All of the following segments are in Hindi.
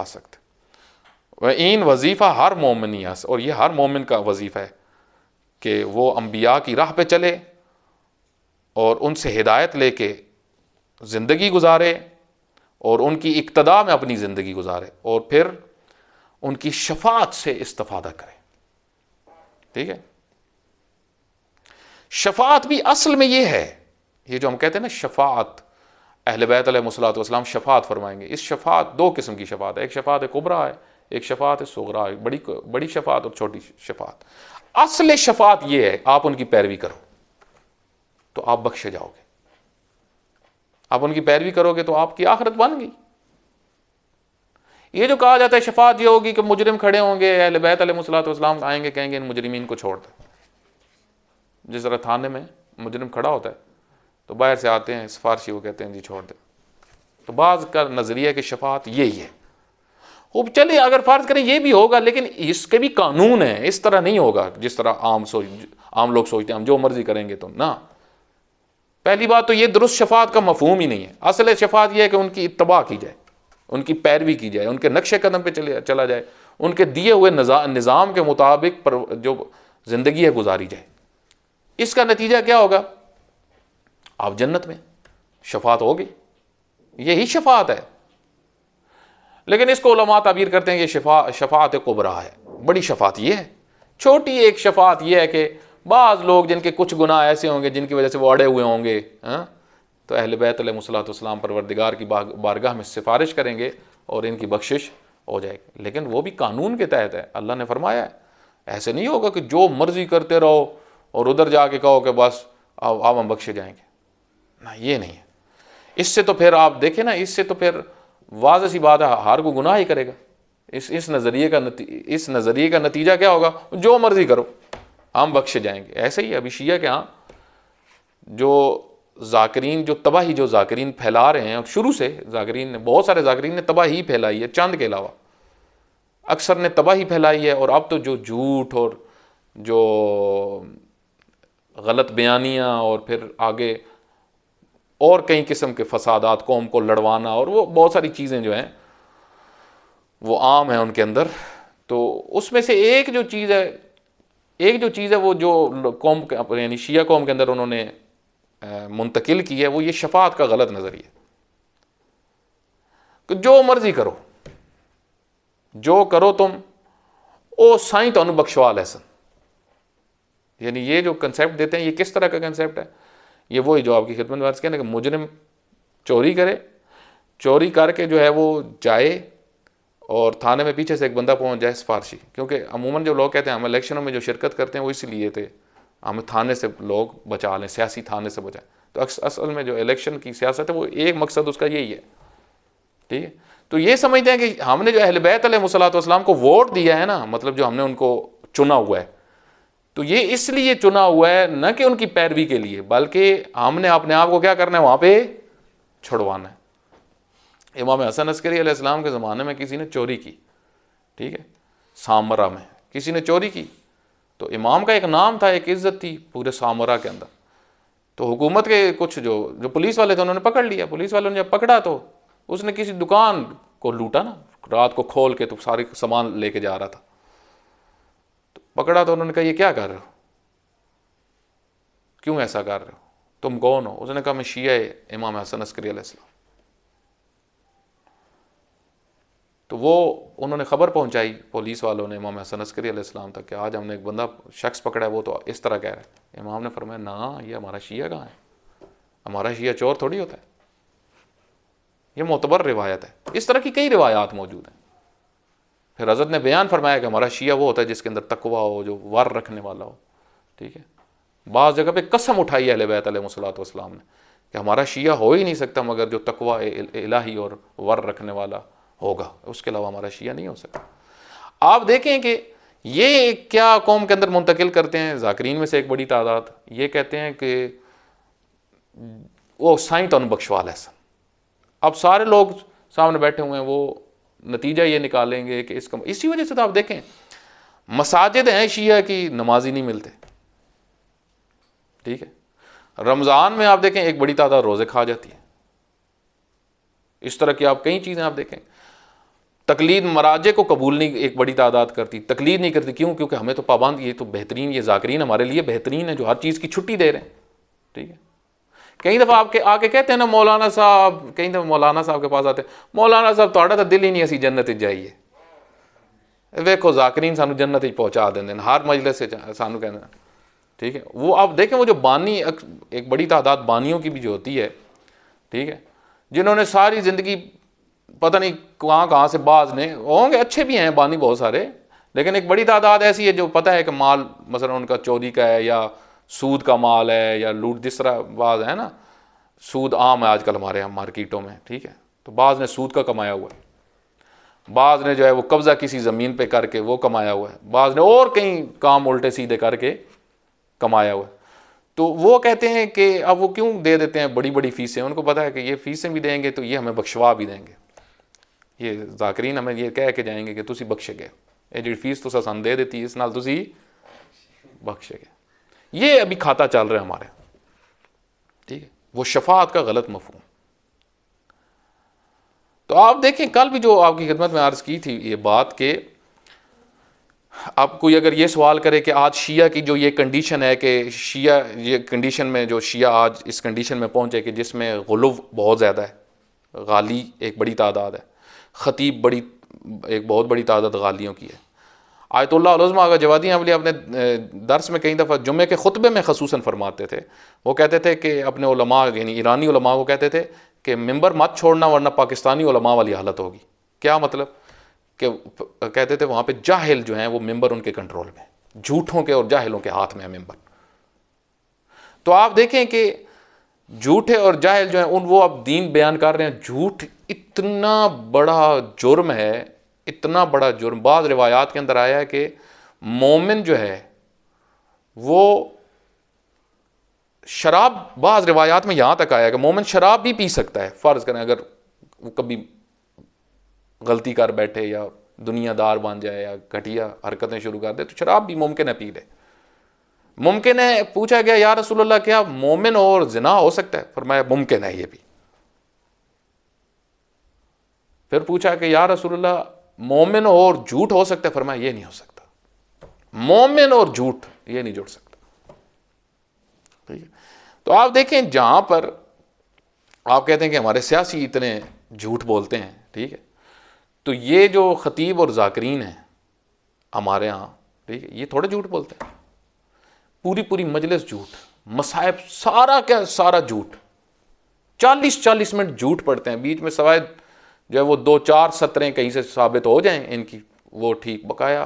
सकते। वह इन वजीफ़ा हर मोमिनियास, और ये हर मोमिन का वजीफ़ा है कि वो अम्बिया की राह पे चले और उनसे हिदायत लेके ज़िंदगी गुजारे और उनकी इक्तदा में अपनी ज़िंदगी गुजारे और फिर उनकी शफात से इस्तिफादा करे। ठीक है, शफात भी असल में ये है, ये जो हम कहते हैं ना शफात, अहले बैत अलैहिमुस्सलातु वस्सलाम शफात फरमाएंगे। इस शफात दो किस्म की शफात है, एक शफात कुबरा है, एक शफात सुगरा है, बड़ी शफात और छोटी शफात। असल शफात ये है आप उनकी पैरवी करो तो आप बख्शे जाओगे, आप उनकी पैरवी करोगे तो आपकी आखिरत बन गई। ये जो कहा जाता है शफात ये होगी कि मुजरिम खड़े होंगे, अहले बैत अलैहिमुस्सलातु वस्सलाम आएंगे, कहेंगे इन मुजरिमीन को छोड़ दे। जिस तरह थाने में मुजरिम खड़ा होता है तो बाहर से आते हैं सिफारशी, वो कहते हैं जी छोड़ दे। तो बाज़ का नज़रिया कि शफात यही है। वो चलिए अगर फ़र्ज़ करें ये भी होगा, लेकिन इसके भी कानून है, इस तरह नहीं होगा जिस तरह आम लोग सोचते हैं हम जो मर्जी करेंगे तो ना। पहली बात तो ये दुरुस्त शफात का मफहूम ही नहीं है। असल शफात यह है कि उनकी इत्तबा की जाए, उनकी पैरवी की जाए, उनके नक्शे कदम पे चला जाए, उनके दिए हुए निज़ाम के मुताबिक पर जो ज़िंदगी है गुजारी जाए। इसका नतीजा क्या होगा? आप जन्नत में, शफात होगी, यही शफात है। लेकिन इसको उलमा ताबीर करते हैं कि शफात कुबरा है। बड़ी शफात ये है। छोटी एक शफात ये है कि बाज़ लोग जिनके कुछ गुनाह ऐसे होंगे जिनकी वजह से वो अड़े हुए होंगे, तो अहले बैत अलैहिमुस्सलातु वस्सलाम परवरदिगार की बारगाह में सिफारिश करेंगे और इनकी बख्शिश हो जाएगी। लेकिन वो भी कानून के तहत है। अल्लाह ने फरमाया है, ऐसे नहीं होगा कि जो मर्जी करते रहो और उधर जाके कहो कि बस अब हम बख्शे जाएंगे ना, ये नहीं है। इससे तो फिर आप देखें ना, इससे तो फिर वाज़ह सी बात है हर को गुनाह ही करेगा। इस नज़रिए का नतीजा क्या होगा? जो मर्जी करो हम बख्शे जाएंगे। ऐसे ही अभी शिया के यहाँ जो जाकिरीन, जो तबाही जो जाकिरीन फैला रहे हैं, और शुरू से जाकिरीन ने, बहुत सारे जाकिरीन ने तबाही फैलाई है, चंद के अलावा अक्सर ने तबाही फैलाई है। और अब तो जो झूठ और जो गलत बयानियाँ और फिर आगे और कई किस्म के फसादात, कौम को लड़वाना और वो बहुत सारी चीज़ें जो हैं वो आम है उनके अंदर। तो उसमें से एक जो चीज़ है वो जो कौम यानी शिया कौम के अंदर उन्होंने मुंतकिल की है, वो ये शफात का गलत नज़रिया कि जो मर्जी करो, जो करो तुम ओ साईं तो बख्शवा लहसन। यानी ये जो कंसेप्ट देते हैं, ये किस तरह का कंसेप्ट है? ये वही जो आपकी खिदमत में अर्ज़ किया ना कि मुजरिम चोरी करे, चोरी करके जो है वो जाए और थाने में पीछे से एक बंदा पहुंच जाए सिफारशी। क्योंकि अमूमन जो लोग कहते हैं हम इलेक्शनों में जो शिरकत करते हैं वो इसलिए थे हमें थाने से लोग बचा लें, सियासी थाने से बचाएं। तो असल में जो इलेक्शन की सियासत है वो एक मकसद उसका यही है। ठीक है, तो ये समझते हैं कि हमने जो अहले बैत अलैहिमुस्सलातु वस्सलाम को वोट दिया है ना, मतलब जो हमने उनको चुना हुआ है, तो ये इसलिए चुना हुआ है न कि उनकी पैरवी के लिए, बल्कि हमने अपने आप को क्या करना है, वहाँ पे छुड़वाना है। इमाम हसन अस्करी अलैहिस्सलाम के ज़माने में किसी ने चोरी की, ठीक है, सामरा में किसी ने चोरी की, तो इमाम का एक नाम था, एक इज़्ज़त थी पूरे सामरा के अंदर। तो हुकूमत के कुछ जो पुलिस वाले थे उन्होंने पकड़ लिया। पुलिस वालों ने जब पकड़ा तो उसने किसी दुकान को लूटा ना, रात को खोल के, तो सारे सामान लेके जा रहा था। तो पकड़ा तो उन्होंने कहा ये क्या कर रहे हो, क्यों ऐसा कर रहे हो, तुम कौन हो? उसने कहा मैं शिया इमाम हसन अस्करी अलैहिस्सलाम। तो वो उन्होंने ख़बर पहुंचाई पुलिस वालों ने इमाम हसन अस्करी अलैहिस्सलाम तक कि आज हमने एक बंदा शख्स पकड़ा है, वो तो इस तरह कह रहा है। इमाम ने फरमाया ना, ये हमारा शिया कहाँ है, हमारा शिया चोर थोड़ी होता है, ये मोतबर रिवायत है। इस तरह की कई रिवायात मौजूद हैं। फिर हज़रत ने बयान फरमाया कि हमारा शिया वो होता है जिसके अंदर तकवा हो, जो वर रखने वाला हो। ठीक है, बाज़ जगह पे कसम उठाई अहले बैत अलैहिमुस्सलातु वस्सलाम ने कि हमारा शिया हो ही नहीं सकता मगर जो तकवा इलाही और वर रखने वाला होगा, उसके अलावा हमारा शिया नहीं हो सकता। आप देखें कि ये क्या कौम के अंदर मुंतकिल करते हैं जाकिरीन में से एक बड़ी तादाद, ये कहते हैं कि वो साईं तो बख्शवा लहसन। अब सारे लोग सामने बैठे हुए हैं, वो नतीजा ये निकालेंगे कि इसका, इसी वजह से तो आप देखें मसाजिद हैं शिया की, नमाजी नहीं मिलते। ठीक है, रमज़ान में आप देखें एक बड़ी तादाद रोज़े खा जाती है। इस तरह की आप कई चीज़ें आप देखें। तकलीद मराजे को कबूल नहीं एक बड़ी तादाद करती, तकलीद नहीं करती। क्यों? क्योंकि हमें तो पाबंद, ये तो बेहतरीन, ये ज़ाकिरीन हमारे लिए बेहतरीन है जो हर चीज़ की छुट्टी दे रहे हैं। ठीक है, कई दफ़ा आपके आके कहते हैं ना मौलाना साहब, कई दफ़ा मौलाना साहब के पास आते हैं, मौलाना साहब तुहाड़ा तो दिल ही नहीं असी जन्नत जाइए। देखो ज़ाकिरीन सानू जन्नत ही पहुँचा देंगे हर मजलिस से सानू कहना। ठीक है, वो आप देखें, वो जो बानी, एक बड़ी तादाद बानियों की भी जो होती है, ठीक है, जिन्होंने सारी ज़िंदगी पता नहीं कहाँ कहाँ से, बाज ने होंगे अच्छे भी हैं बानी बहुत सारे, लेकिन एक बड़ी तादाद ऐसी है जो पता है कि माल मसलन उनका चोरी का है या सूद का माल है या लूट, जिस तरह बाज है ना, सूद आम है आजकल हमारे यहाँ मार्केटों में। ठीक है, तो बाज ने सूद का कमाया हुआ है, बाज ने जो है वो कब्ज़ा किसी ज़मीन पे करके वो कमाया हुआ है, बाज ने और कहीं काम उल्टे सीधे करके कमाया हुआ है। तो वो कहते हैं कि अब वो क्यों दे देते हैं बड़ी बड़ी फीसें, उनको पता है कि ये फीसें भी देंगे तो ये हमें बख्शवा भी देंगे, ये ज़ाकिरीन हमें ये कह के जाएंगे कि तुसी बख्शे गए, ये जी फीस तो सन दे देती इस नाल तुसी बख्शे गए। ये अभी खाता चल रहा है हमारे। ठीक है, वो शफाअत का गलत मफहूम। तो आप देखें, कल भी जो आपकी खिदमत में अर्ज़ की थी ये बात के, आप कोई अगर ये सवाल करे कि आज शिया की जो ये कंडीशन है कि शिया ये कंडीशन में जो शिया आज इस कंडीशन में पहुँचे कि जिसमें गुलूव बहुत ज़्यादा है, गाली एक बड़ी तादाद है, ख़तीब बड़ी एक बहुत बड़ी तादाद गालियों की है। आयतुल्लाह उल-उज़्मा अगर जवादी अमली अपने दर्स में कई दफ़ा जुम्मे के खुतबे में खसूसन फरमाते थे, वो कहते थे कि अपने उलमा यानी ईरानी उलमा को कहते थे कि मिंबर मत छोड़ना वरना पाकिस्तानी उलमा वाली हालत होगी। क्या मतलब? कि कहते थे वहाँ पे जाहिल जो हैं वो मिंबर उनके कंट्रोल में, झूठों के और जाहिलों के हाथ में है मिंबर। तो आप देखें कि झूठे और जाहिल जो हैं उन वो अब दीन बयान कर रहे हैं। झूठ इतना बड़ा जुर्म है, इतना बड़ा जुर्म। बाद रिवायात के अंदर आया है कि मोमिन जो है वो शराब, बाज़ रिवायात में यहाँ तक आया कि मोमिन शराब भी पी सकता है। फ़र्ज़ करें अगर वो कभी गलती कर बैठे या दुनियादार बन जाए या घटिया हरकतें शुरू कर दे तो शराब भी मुमकिन है पी ले। मुमकिन है, पूछा गया या रसूलल्लाह क्या मोमिन और जिना हो सकता है? फरमाया मुमकिन है ये भी। फिर पूछा कि या रसूलल्लाह मोमिन और झूठ हो सकता है? फरमाया ये नहीं हो सकता, मोमिन और झूठ ये नहीं जुड़ सकता। ठीक है, तो आप देखें जहां पर आप कहते हैं कि हमारे सियासी इतने झूठ बोलते हैं, ठीक है, तो ये जो खतीब और ज़ाकिरीन हैं हमारे यहाँ, ठीक है, ये थोड़े झूठ बोलते हैं। पूरी पूरी मजलिस झूठ, मसाइब सारा क्या सारा झूठ, 40-40 मिनट झूठ पढ़ते हैं, बीच में सवाए जो है वो 2-4 सत्रें कहीं से साबित हो जाएं इनकी, वो ठीक, बकाया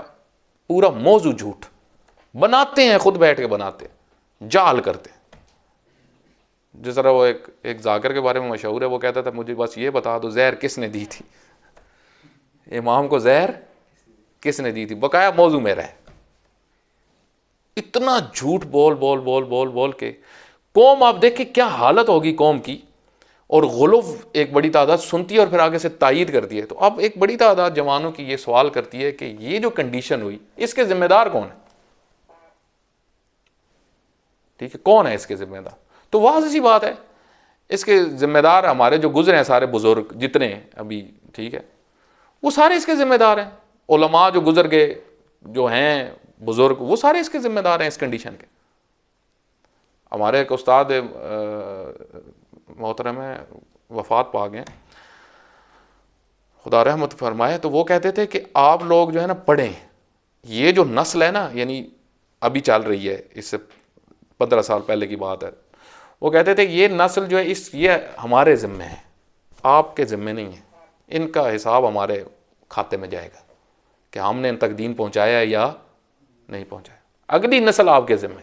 पूरा मौजू झूठ बनाते हैं, खुद बैठ के बनाते हैं, जाल करते हैं। जिस तरह वो एक जाकिर के बारे में मशहूर है, वो कहता था मुझे बस ये बता दो जहर किसने दी थी, इमाम को जहर किसने दी थी, बकाया मौजू मेरा है। इतना झूठ बोल बोल बोल बोल बोल के कौम, आप देखें क्या हालत होगी कौम की। और गुलूव एक बड़ी तादाद सुनती है और फिर आगे से तायीद करती है। तो अब एक बड़ी तादाद जवानों की ये सवाल करती है कि ये जो कंडीशन हुई इसके जिम्मेदार कौन है? ठीक है, कौन है इसके जिम्मेदार? तो वाज़ेह सी बात है, इसके जिम्मेदार हमारे जो गुजरे हैं सारे बुजुर्ग जितने अभी, ठीक है, वो सारे इसके जिम्मेदार हैं। उलमा जो गुजर गए जो हैं बुजुर्ग, वो सारे इसके जिम्मेदार हैं इस कंडीशन के। हमारे एक उस्ताद मोहतरम है, वफात पा गए, खुदा रहमत फरमाए, तो वो कहते थे कि आप लोग जो है ना पढ़ें, ये जो नस्ल है ना, यानी अभी चल रही है, इससे 15 साल पहले की बात है, वो कहते थे ये नस्ल जो है ये हमारे ज़िम्मे है, आपके ज़िम्मे नहीं है, इनका हिसाब हमारे खाते में जाएगा कि हमने इन तक दीन पहुँचाया या नहीं पहुँचाया। अगली नस्ल आपके ज़िम्मे,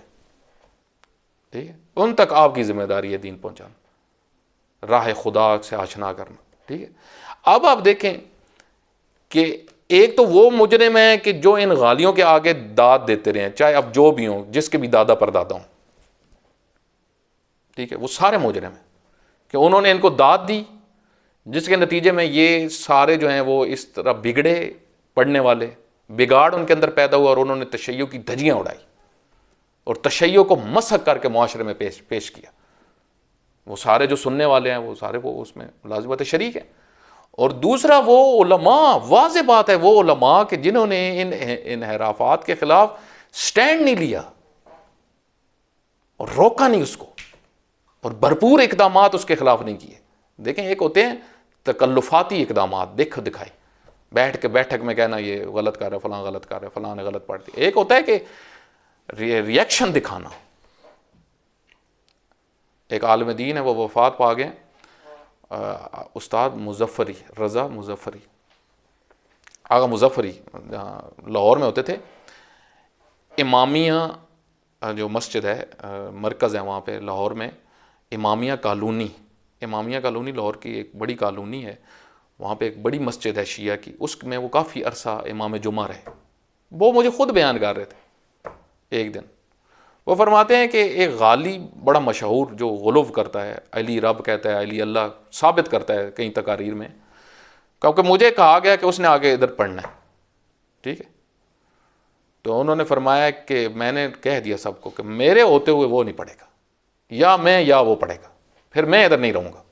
ठीक है, उन तक आपकी ज़िम्मेदारी है दीन पहुँचाना, राह खुदा से आशना करना। ठीक है, अब आप देखें कि एक तो वो मुजरिम है कि जो इन गालियों के आगे दाद देते रहे, चाहे अब जो भी हों, जिसके भी दादा परदादा हों, ठीक है, वो सारे मुजरिम हैं कि उन्होंने इनको दाद दी, जिसके नतीजे में ये सारे जो हैं वो इस तरह बिगड़े पढ़ने वाले, बिगाड़ उनके अंदर पैदा हुआ और उन्होंने तशय्यो की धज्जियाँ उड़ाई और तशय्यो को मसक करके मुआशरे में पेश किया। वो सारे जो सुनने वाले हैं वो सारे वो उसमें लाज़िमत शरीक हैं। और दूसरा वो उलमा, वाज़े बात है वो उलमा कि जिन्होंने इन इनहराफात के खिलाफ स्टैंड नहीं लिया और रोका नहीं उसको और भरपूर इकदामात उसके खिलाफ नहीं किए। देखें, एक होते हैं तकल्लुफाती इकदामात, देख दिखाई, बैठ के बैठक में कहना ये गलत कर रहा है, फलां गलत कर रहा है, फलां ने गलत पढ़ दी। एक होता है कि रिएक्शन दिखाना। एक आलिम दीन है, वो वफात पा गए, उस्ताद मुजफ्फरी, रज़ा मुजफ्फरी, आगा मुजफ्फरी, लाहौर में होते थे। इमामिया जो मस्जिद है, मरकज़ है वहाँ पे लाहौर में, इमामिया कॉलोनी, इमामिया कॉलोनी लाहौर की एक बड़ी कॉलोनी है। वहाँ पे एक बड़ी मस्जिद है शिया की, उसमें वो काफ़ी अरसा इमाम जुमा रहे। वो मुझे ख़ुद बयान कर रहे थे एक दिन। वो फरमाते हैं कि एक गाली बड़ा मशहूर जो गुलूव करता है, अली रब कहता है, अली अल्लाह साबित करता है कई तकारीर में, क्योंकि मुझे कहा गया कि उसने आगे इधर पढ़ना है, ठीक है। तो उन्होंने फरमाया कि मैंने कह दिया सबको कि मेरे होते हुए वो नहीं पढ़ेगा, या मैं या वो पढ़ेगा, फिर मैं इधर नहीं रहूँगा।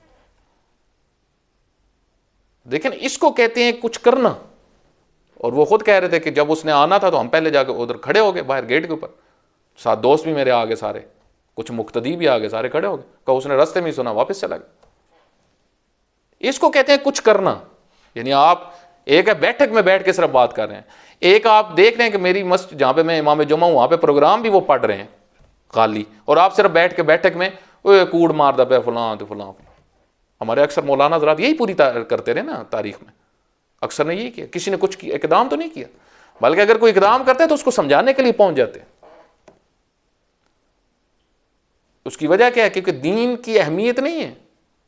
लेकिन इसको कहते हैं कुछ करना। और वो खुद कह रहे थे कि जब उसने आना था तो हम पहले जाकर उधर खड़े हो गए बाहर गेट के ऊपर, साथ दोस्त भी मेरे आगे सारे, कुछ मुक्तदी भी आगे, सारे खड़े हो गए। कहा उसने रास्ते में ही सुना, वापस चला गया। इसको कहते हैं कुछ करना। यानी आप एक है बैठक में बैठ के सिर्फ बात कर रहे हैं, एक आप देख रहे हैं कि मेरी मस्जिद जहाँ पे मैं इमाम जुमा हूँ वहाँ पे प्रोग्राम भी वो पढ़ रहे हैं खाली, और आप सिर्फ बैठ के बैठक में कूड़ मार दबे फलां तो फलां। हमारे अक्सर मौलाना हज़रात यही पूरी करते रहे ना तारीख में, अक्सर ने यही किया, किसी ने कुछ इकदाम तो नहीं किया, बल्कि अगर कोई इकदाम करते हैं तो उसको समझाने के लिए पहुंच जाते हैं। उसकी वजह क्या है? क्योंकि दीन की अहमियत नहीं है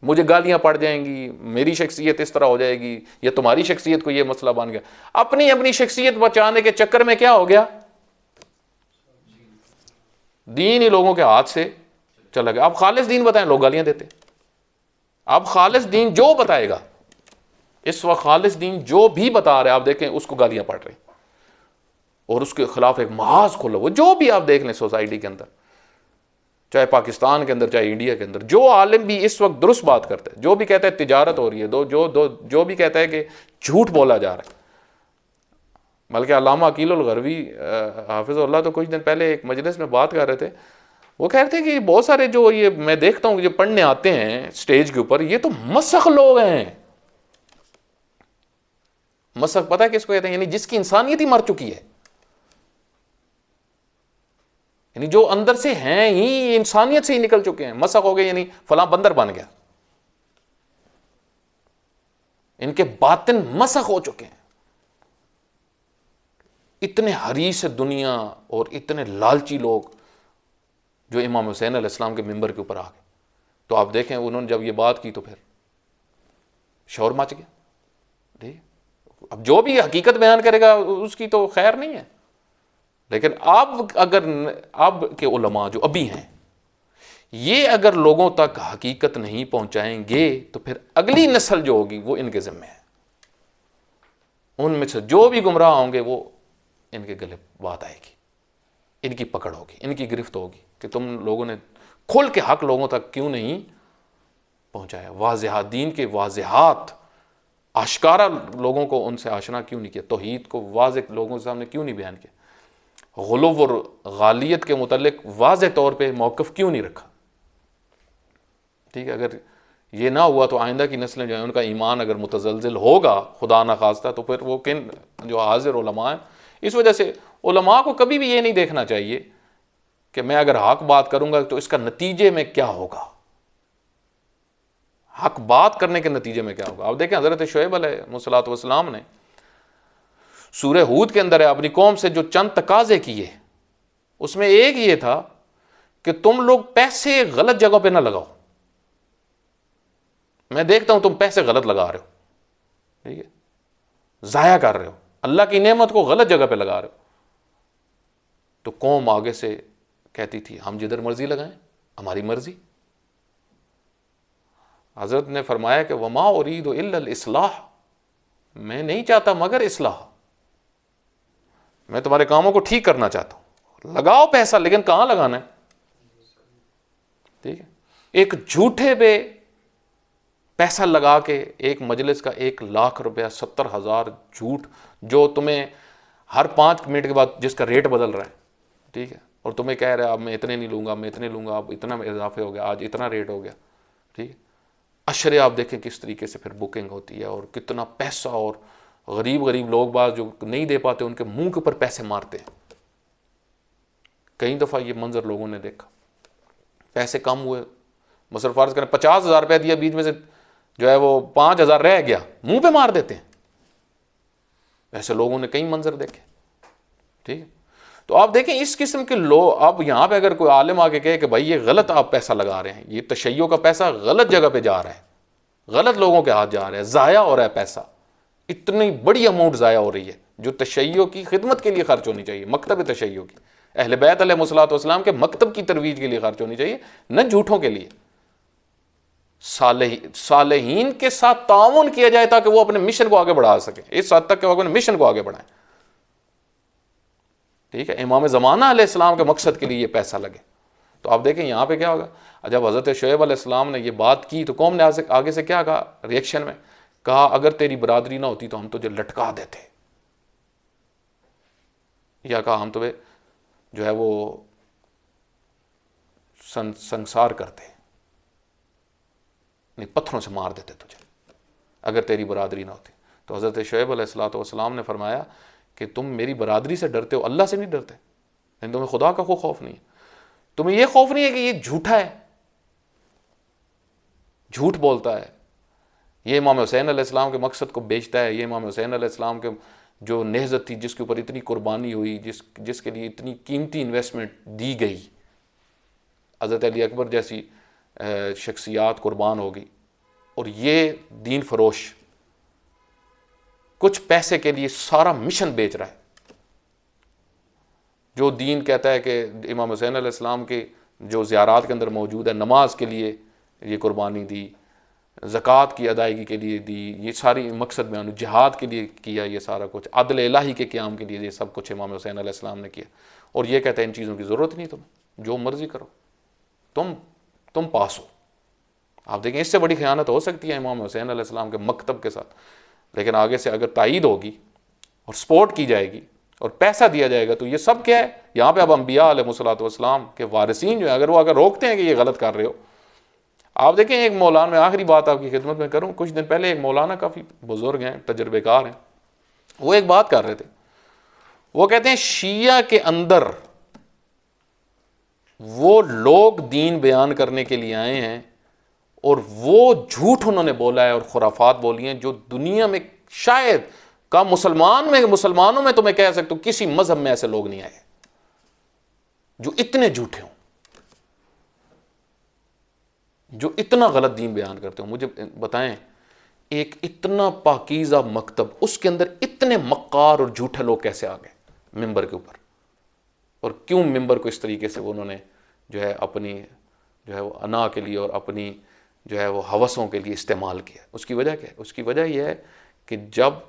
मुझे गालियां पड़ जाएंगी, मेरी शख्सियत इस तरह हो जाएगी, या तुम्हारी शख्सियत को ये मसला बन गया। अपनी अपनी शख्सियत बचाने के चक्कर में क्या हो गया, दीन ही लोगों के हाथ से चला गया। अब खालिस दीन बताएं, लोग गालियां देते। अब खालिस दीन जो बताएगा, इस वक्त खालिस दीन जो भी बता रहे आप देखें उसको गालियां पड़ रही, और उसके खिलाफ एक महाज खोलो। वो जो भी आप देख लें सोसाइटी के अंदर, चाहे पाकिस्तान के अंदर चाहे इंडिया के अंदर, जो आलिम भी इस वक्त दुरुस्त बात करता है, जो भी कहता है तिजारत हो रही है, जो भी कहता है कि झूठ बोला जा रहा है। बल्कि अल्लामा अकीलुल गरवी हाफिज़ुल्लाह तो कुछ दिन पहले एक मजलिस में बात कर रहे थे, वो कह रहे थे कि बहुत सारे जो ये मैं देखता हूँ जो पढ़ने आते हैं स्टेज के ऊपर, ये तो मसख लोग हैं। मसख पता है किसको कहते हैं? यानी जिसकी इंसानियत ही मर चुकी है, यानी जो अंदर से हैं ही इंसानियत से ही निकल चुके हैं, मसख हो गए, यानी फलां बंदर बन गया, इनके बातिन मसख हो चुके हैं। इतने हरीस दुनिया और इतने लालची लोग जो इमाम हुसैन अलैहिस्सलाम के मिंबर के ऊपर आ गए, तो आप देखें उन्होंने जब ये बात की तो फिर शोर मच गया। ठीक, अब जो भी हकीकत बयान करेगा उसकी तो खैर नहीं है, लेकिन अब अगर अब के उलमा जो अभी हैं ये अगर लोगों तक हकीकत नहीं पहुंचाएंगे तो फिर अगली नस्ल जो होगी वो इनके जिम्मे है। उनमें से जो भी गुमराह होंगे वो इनके गले बात आएगी, इनकी पकड़ होगी, इनकी गिरफ्त होगी कि तुम लोगों ने खुल के हक लोगों तक क्यों नहीं पहुंचाया, वाज़ेहात दीन के वाज़ेहात आश्कारा लोगों को उनसे आशना क्यों नहीं किया, तौहीद को वाज़ेह लोगों के सामने क्यों नहीं बयान किया, गुलूव और गालियत के मुतल्लिक वाज़ेह तौर पे मौक़िफ़ क्यों नहीं रखा। ठीक है, अगर ये ना हुआ तो आइंदा की नस्लें जो है उनका ईमान अगर मुतज़लज़िल होगा खुदा ना खास्ता, तो फिर वो किन जो हाज़िर उलमा हैं। इस वजह से उलमा को कभी भी ये नहीं देखना चाहिए कि मैं अगर हक बात करूंगा तो इसका नतीजे में क्या होगा, हक बात करने के नतीजे में क्या होगा। आप देखें हज़रत शुएब अलैहिस्सलातु वस्सलाम ने सूरह हूद के अंदर है अपनी कौम से जो चंद तकाजे किए, उसमें एक ये था कि तुम लोग पैसे गलत जगह पे ना लगाओ, मैं देखता हूं तुम पैसे गलत लगा रहे हो, ठीक है, जाया कर रहे हो, अल्लाह की नेमत को गलत जगह पे लगा रहे हो। तो कौम आगे से कहती थी हम जिधर मर्जी लगाएं, हमारी मर्जी। हजरत ने फरमाया कि वमा उरीदु इल्लल इस्लाह, मैं नहीं चाहता मगर इस्लाह, मैं तुम्हारे कामों को ठीक करना चाहता हूं। लगाओ पैसा, लेकिन कहां लगाना है, ठीक है। एक झूठे पे पैसा लगा के एक मजलिस का 1 लाख रुपया, 70,000 झूठ, जो तुम्हें हर 5 मिनट के बाद जिसका रेट बदल रहा है, ठीक है, और तुम्हें कह रहा है अब मैं इतने नहीं लूँगा, मैं इतने लूँगा, अब इतना इजाफे हो गया, आज इतना रेट हो गया, ठीक है। अशरे आप देखें किस तरीके से फिर बुकिंग होती है और कितना पैसा, और गरीब गरीब लोग बाग जो नहीं दे पाते उनके मुंह के ऊपर पैसे मारते हैं। कई दफ़ा ये मंजर लोगों ने देखा, पैसे कम हुए, मसलन फ़र्ज़ करें 50,000 रुपया दिया, बीच में से जो है वो 5,000 रह गया, मुंह पे मार देते हैं। ऐसे लोगों ने कई मंजर देखे, ठीक है। तो आप देखें इस किस्म के लोग, अब यहाँ पे अगर कोई आलिम आके कहे कि भाई ये गलत आप पैसा लगा रहे हैं, ये तशय्यो का पैसा गलत जगह पे जा रहा है, गलत लोगों के हाथ जा रहा है, ज़ाया हो रहा है पैसा, इतनी बड़ी अमाउंट ज़ाया हो रही है जो तशय्यो की खिदमत के लिए खर्च होनी चाहिए, मकतब तशय्यो की, अहले बैत अलैहिस्सलातु वस्सलाम के मकतब की तरवीज के लिए खर्च होनी चाहिए, न झूठों के लिए। सालेहीन के साथ ताउन किया जाए ताकि वो अपने मिशन को आगे बढ़ा सके, इस हद तक कि वो अपने मिशन को आगे बढ़ाएं, ठीक है। इमाम ज़माना अलैहिस्सलाम के मकसद के लिए ये पैसा लगे। तो आप देखें यहाँ पे क्या होगा, जब हज़रत शुएब अलैहिस्सलाम ने ये बात की तो कौम ने आगे से क्या कहा रिएक्शन में, कहा अगर तेरी बरादरी ना होती तो हम तुझे लटका देते, या कहा हम तुम्हें जो है वो संसार करते, नहीं पत्थरों से मार देते तुझे अगर तेरी बरादरी ना होती। तो हज़रत शुएब अलैहिस्सलातु वस्सलाम ने फरमाया कि तुम मेरी बरादरी से डरते हो, अल्लाह से नहीं डरते, लेकिन तुम्हें खुदा का कोई खौफ नहीं है, तुम्हें यह खौफ नहीं है कि ये झूठा है, झूठ बोलता है, ये इमाम हुसैन अलैहिस्सलाम के मकसद को बेचता है, ये इमाम हुसैन अलैहिस्सलाम के जो नेहज़त थी, जिसके ऊपर इतनी कुर्बानी हुई, जिसके लिए इतनी कीमती इन्वेस्टमेंट दी गई, हज़रत अली अकबर जैसी शख्सियात कुर्बान होगी, और ये दीन फरोश कुछ पैसे के लिए सारा मिशन बेच रहा है। जो दीन कहता है कि इमाम हुसैन अलैहिस्सलाम के जो ज़ियारात के अंदर मौजूद है, नमाज के लिए ये कुर्बानी दी, ज़कात की अदायगी के लिए दी, ये सारी मकसद में जिहाद के लिए किया, ये सारा कुछ अदल इलाही के क़याम के लिए ये सब कुछ इमाम हुसैन अलैहिस्सलाम ने किया। और ये कहता है इन चीज़ों की ज़रूरत नहीं, तुम्हें जो मर्ज़ी करो, तुम पास हो। आप देखें इससे बड़ी ख़यानत हो सकती है इमाम हुसैन अलैहिस्सलाम के मकतब के साथ। लेकिन आगे से अगर तायीद होगी और सपोर्ट की जाएगी और पैसा दिया जाएगा तो ये सब क्या है, यहाँ पे अब अंबिया अलैहिस्सलातु वस्सलाम के वारिसीन जो है अगर रोकते हैं कि ये गलत कर रहे हो। आप देखें एक मौलाना, मैं आखिरी बात आपकी खिदमत में करूँ, कुछ दिन पहले एक मौलाना काफ़ी बुजुर्ग हैं, तजर्बेकार हैं, वो एक बात कर रहे थे, वो कहते हैं शिया के अंदर वो लोग दीन बयान करने के लिए आए हैं और वो झूठ उन्होंने बोला है और खुराफात बोली हैं जो दुनिया में शायद का मुसलमानों में तो मैं कह सकता हूं किसी मजहब में ऐसे लोग नहीं आए जो इतने झूठे हों, जो इतना गलत दीन बयान करते हो। मुझे बताएं, एक इतना पाकीज़ा मकतब, उसके अंदर इतने मक्कार और झूठे लोग कैसे आ गए मिंबर के ऊपर, और क्यों मिंबर को इस तरीके से उन्होंने जो है अपनी जो है वो अना के लिए और अपनी जो है वो हवसों के लिए इस्तेमाल किया। उसकी वजह क्या है? उसकी वजह यह है कि जब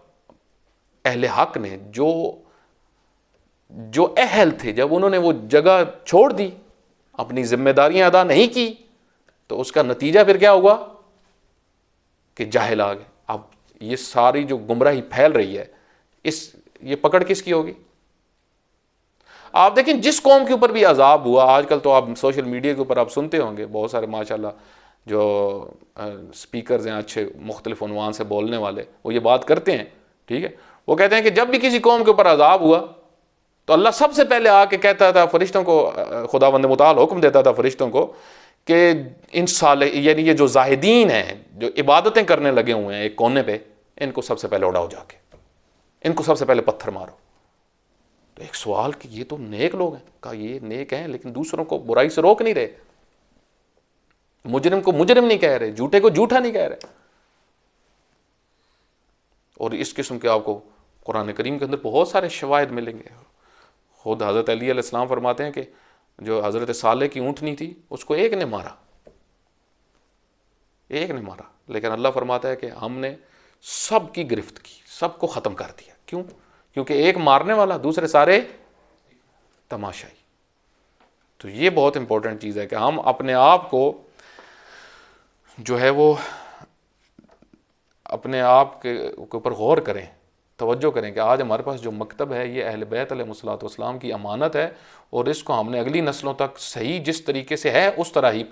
अहले हक ने जो अहल थे, जब उन्होंने वो जगह छोड़ दी, अपनी जिम्मेदारियां अदा नहीं की, तो उसका नतीजा फिर क्या हुआ कि जाहिल आ गए। अब ये सारी जो गुमराही फैल रही है, ये पकड़ किसकी होगी? आप देखें जिस कौम के ऊपर भी अजाब हुआ, आजकल तो आप सोशल मीडिया के ऊपर आप सुनते होंगे बहुत सारे माशाल्लाह जो स्पीकर्स हैं अच्छे, मुख्तलिफ उन्वान से बोलने वाले, वो ये बात करते हैं, ठीक है। वो कहते हैं कि जब भी किसी कौम के ऊपर अजाब हुआ तो अल्लाह सबसे पहले आके कहता था फरिश्तों को, खुदावंद मुताल हुक्म देता था फरिश्तों को कि इन साले यानी ये जो जाहिदीन हैं, जो इबादतें करने लगे हुए हैं एक कोने पे, इनको सबसे पहले उड़ाओ जाके, इनको सबसे पहले पत्थर मारो। तो एक सवाल कि ये तो नेक लोग हैं, कहा ये नेक हैं लेकिन दूसरों को बुराई से रोक नहीं रहे, मुजरिम को मुजरिम नहीं कह रहे, झूठे को झूठा नहीं कह रहे। और इस किस्म के आपको कुरान करीम के अंदर बहुत सारे शवाहिद मिलेंगे। खुद हज़रत अली अलैहिस्सलाम फरमाते हैं कि जो हज़रत साले की ऊँटनी थी उसको एक ने मारा, लेकिन अल्लाह फरमाता है कि हमने सब की गिरफ्त की, सबको ख़त्म कर दिया। क्यों? क्योंकि एक मारने वाला, दूसरे सारे तमाशाई। तो ये बहुत इंपॉर्टेंट चीज़ है कि हम अपने आप को जो है वो अपने आप के ऊपर गौर करें, तवज्जो करें कि आज हमारे पास जो मकतब है ये अहले बैत अलैहिस्सलातु वस्सलाम की अमानत है, और इसको हमने अगली नस्लों तक सही जिस तरीके से है उस तरह ही